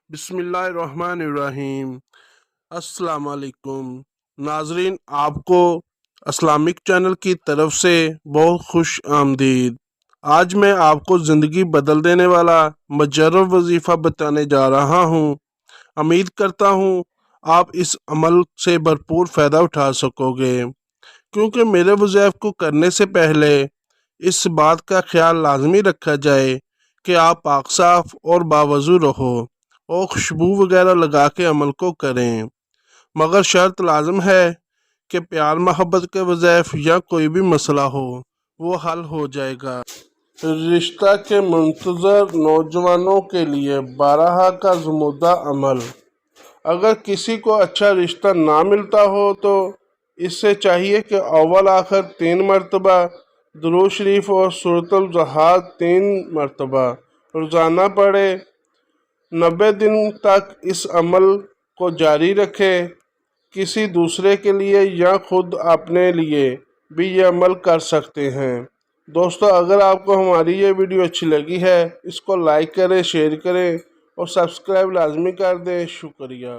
बिस्मिल्लाहिर्रहमानिर्रहीम। अस्सलाम वालेकुम नाजरीन, आपको इस्लामिक चैनल की तरफ से बहुत खुश आमदीद। आज मैं आपको ज़िंदगी बदल देने वाला मुजर्रब वजीफ़ा बताने जा रहा हूँ। उम्मीद करता हूँ आप इस अमल से भरपूर फ़ायदा उठा सकोगे, क्योंकि मेरे वज़ीफ़े को करने से पहले इस बात का ख्याल लाजमी रखा जाए कि आप पाक साफ और बावजू रहो और खुशबू वगैरह लगा के अमल को करें, मगर शर्त लाजम है कि प्यार मोहब्बत के वज़ीफ़े या कोई भी मसला हो वो हल हो जाएगा। रिश्ता के मुंतज़र नौजवानों के लिए 12 का ज़ुमुदा अमल। अगर किसी को अच्छा रिश्ता ना मिलता हो तो इससे चाहिए कि अव्वल आखिर 3 मरतबा दुरूद शरीफ और सूरतुल ज़हार 3 मरतबा रोज़ाना पढ़े। 90 दिन तक इस अमल को जारी रखें। किसी दूसरे के लिए या खुद अपने लिए भी ये अमल कर सकते हैं। दोस्तों, अगर आपको हमारी ये वीडियो अच्छी लगी है, इसको लाइक करें, शेयर करें और सब्सक्राइब लाजमी कर दें। शुक्रिया।